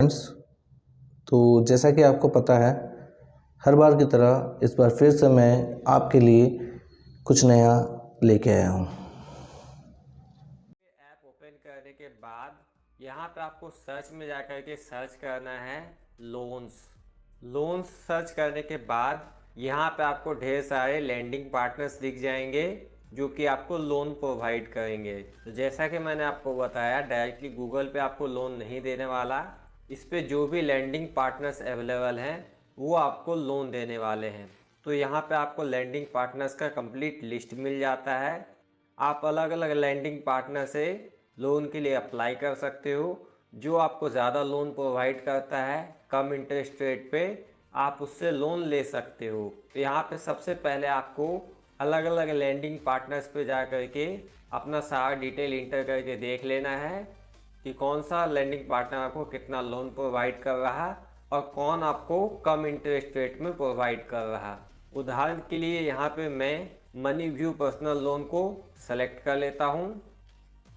Friends. तो जैसा कि आपको पता है, हर बार की तरह इस बार फिर से मैं आपके लिए कुछ नया लेके आया हूँ। ऐप ओपन करने के बाद यहाँ पे आपको सर्च में जाकर के सर्च करना है लोन्स। लोन्स सर्च करने के बाद यहाँ पे आपको ढेर सारे लैंडिंग पार्टनर्स दिख जाएंगे जो कि आपको लोन प्रोवाइड करेंगे। तो जैसा कि मैंने आपको बताया, डायरेक्टली गूगल पे आपको लोन नहीं देने वाला। इस पे जो भी लैंडिंग पार्टनर्स अवेलेबल हैं वो आपको लोन देने वाले हैं। तो यहाँ पे आपको लैंडिंग पार्टनर्स का कंप्लीट लिस्ट मिल जाता है। आप अलग अलग लैंडिंग पार्टनर से लोन के लिए अप्लाई कर सकते हो। जो आपको ज़्यादा लोन प्रोवाइड करता है कम इंटरेस्ट रेट पे, आप उससे लोन ले सकते हो। तो यहाँ पे सबसे पहले आपको अलग अलग लैंडिंग पार्टनर्स पे जा कर के अपना सारा डिटेल इंटर करके देख लेना है कि कौन सा लैंडिंग पार्टनर आपको कितना लोन प्रोवाइड कर रहा और कौन आपको कम इंटरेस्ट रेट में प्रोवाइड कर रहा। उदाहरण के लिए यहाँ पे मैं मनी व्यू पर्सनल लोन को सेलेक्ट कर लेता हूँ।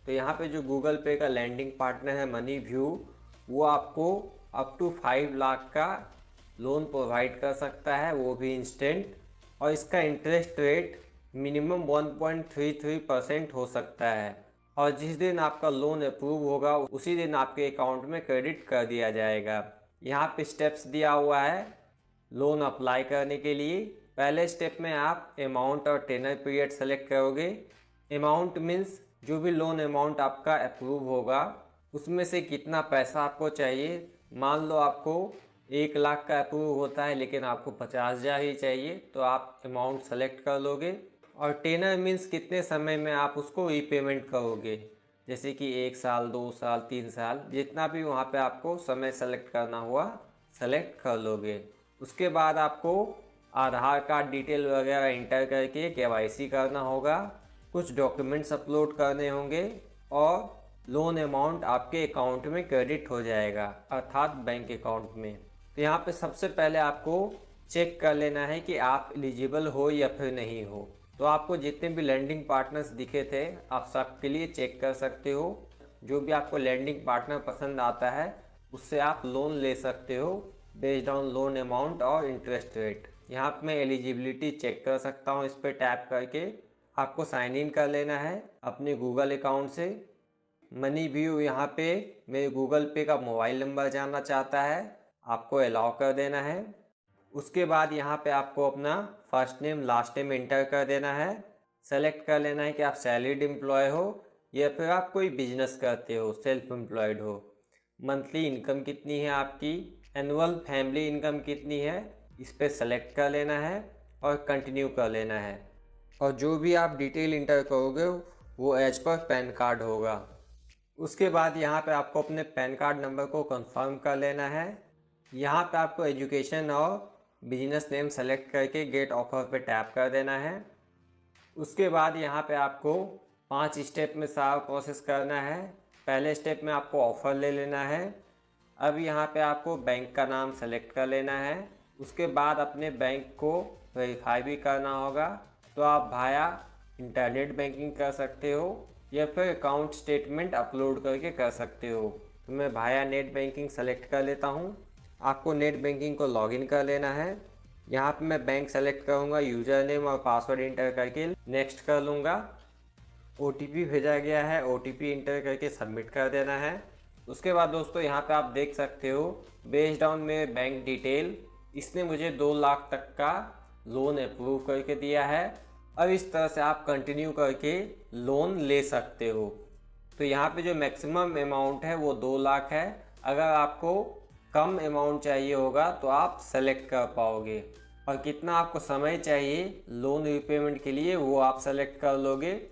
तो यहाँ पे जो गूगल पे का लैंडिंग पार्टनर है मनी व्यू, वो आपको अप टू 5 लाख का लोन प्रोवाइड कर सकता है, वो भी इंस्टेंट। और इसका इंटरेस्ट रेट मिनिमम 1.33% हो सकता है। और जिस दिन आपका लोन अप्रूव होगा उसी दिन आपके अकाउंट में क्रेडिट कर दिया जाएगा। यहाँ पे स्टेप्स दिया हुआ है लोन अप्लाई करने के लिए। पहले स्टेप में आप अमाउंट और टेनर पीरियड सेलेक्ट करोगे। अमाउंट मीन्स जो भी लोन अमाउंट आपका अप्रूव होगा उसमें से कितना पैसा आपको चाहिए। मान लो आपको 1 लाख का अप्रूव होता है लेकिन आपको 50,000 ही चाहिए, तो आप अमाउंट सेलेक्ट कर लोगे। और टेनर मीन्स कितने समय में आप उसको रीपेमेंट करोगे, जैसे कि 1 साल, 2 साल, 3 साल, जितना भी वहाँ पे आपको समय सेलेक्ट करना हुआ सेलेक्ट कर लोगे। उसके बाद आपको आधार कार्ड डिटेल वगैरह इंटर करके केवाईसी करना होगा, कुछ डॉक्यूमेंट्स अपलोड करने होंगे और लोन अमाउंट आपके अकाउंट में क्रेडिट हो जाएगा, अर्थात बैंक अकाउंट में। तो यहाँ पे सबसे पहले आपको चेक कर लेना है कि आप एलिजिबल हो या फिर नहीं हो। तो आपको जितने भी लैंडिंग पार्टनर्स दिखे थे आप सबके लिए चेक कर सकते हो। जो भी आपको लैंडिंग पार्टनर पसंद आता है उससे आप लोन ले सकते हो बेस्ड ऑन लोन अमाउंट और इंटरेस्ट रेट। यहाँ पे मैं एलिजिबिलिटी चेक कर सकता हूँ, इस पर टैप करके आपको साइन इन कर लेना है अपने गूगल अकाउंट से। मनी व्यू यहाँ पे मेरे गूगल पे का मोबाइल नंबर जानना चाहता है, आपको अलाउ कर देना है। उसके बाद यहाँ पे आपको अपना first name last name inter कर देना है। सेलेक्ट कर लेना है कि आप सैलरीड एम्प्लॉय हो या फिर आप कोई बिजनेस करते हो, सेल्फ एम्प्लॉयड हो। मंथली इनकम कितनी है आपकी, एनुअल फैमिली इनकम कितनी है, इस पर सेलेक्ट कर लेना है और कंटिन्यू कर लेना है। और जो भी आप डिटेल इंटर करोगे वो एज पर पैन कार्ड होगा। उसके बाद यहाँ पे आपको अपने पैन कार्ड नंबर को कंफर्म कर लेना है। यहाँ पे आपको एजुकेशन और बिजनेस नेम सेलेक्ट करके गेट ऑफर पे टैप कर देना है। उसके बाद यहाँ पे आपको 5 स्टेप में सारा प्रोसेस करना है। पहले स्टेप में आपको ऑफ़र ले लेना है। अब यहाँ पे आपको बैंक का नाम सेलेक्ट कर लेना है। उसके बाद अपने बैंक को वेरीफाई भी करना होगा। तो आप भाया इंटरनेट बैंकिंग कर सकते हो या फिर अकाउंट स्टेटमेंट अपलोड करके कर सकते हो। तो मैं भाया नेट बैंकिंग सेलेक्ट कर लेता हूँ। आपको नेट बैंकिंग को लॉगिन कर लेना है। यहाँ पे मैं बैंक सेलेक्ट करूँगा, यूज़र नेम और पासवर्ड इंटर करके नेक्स्ट कर लूँगा। OTP भेजा गया है, OTP इंटर करके सबमिट कर देना है। उसके बाद दोस्तों यहाँ पे आप देख सकते हो बेस्ड ऑन मेरे बैंक डिटेल इसने मुझे 2 लाख तक का लोन अप्रूव करके दिया है। अब इस तरह से आप कंटिन्यू करके लोन ले सकते हो। तो यहाँ पे जो मैक्सिमम अमाउंट है वो 2 लाख है। अगर आपको कम अमाउंट चाहिए होगा तो आप सेलेक्ट कर पाओगे, और कितना आपको समय चाहिए लोन रीपेमेंट के लिए वो आप सेलेक्ट कर लोगे।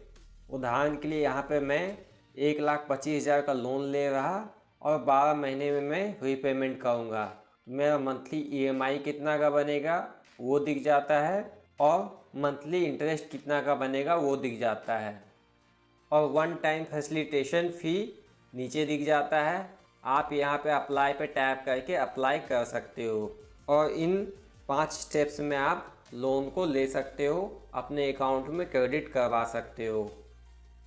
उदाहरण के लिए यहाँ पे मैं 1,25,000 का लोन ले रहा और 12 महीने में मैं रीपेमेंट करूँगा। मेरा मंथली EMI कितना का बनेगा वो दिख जाता है और मंथली इंटरेस्ट कितना का बनेगा वो दिख जाता है, और 1 टाइम फैसिलिटेशन फ़ी नीचे दिख जाता है। आप यहाँ पे अप्लाई पे टैप करके अप्लाई कर सकते हो और इन 5 स्टेप्स में आप लोन को ले सकते हो, अपने अकाउंट में क्रेडिट करवा सकते हो।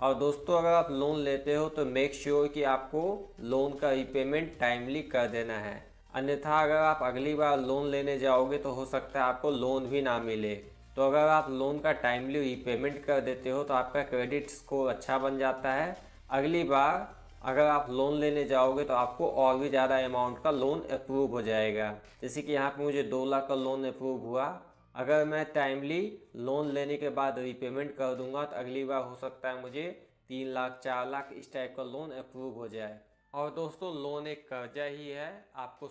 और दोस्तों अगर आप लोन लेते हो तो मेक श्योर कि आपको लोन का रीपेमेंट टाइमली कर देना है, अन्यथा अगर आप अगली बार लोन लेने जाओगे तो हो सकता है आपको लोन भी ना मिले। तो अगर आप लोन का टाइमली रीपेमेंट कर देते हो तो आपका क्रेडिट स्कोर अच्छा बन जाता है। अगली बार अगर आप लोन लेने जाओगे तो आपको और भी ज़्यादा अमाउंट का लोन अप्रूव हो जाएगा। जैसे कि यहाँ पे मुझे 2 लाख का लोन अप्रूव हुआ, अगर मैं टाइमली लोन लेने के बाद रीपेमेंट कर दूंगा तो अगली बार हो सकता है मुझे 3 लाख 4 लाख इस टाइप का लोन अप्रूव हो जाए। और दोस्तों लोन एक कर्जा ही है, आपको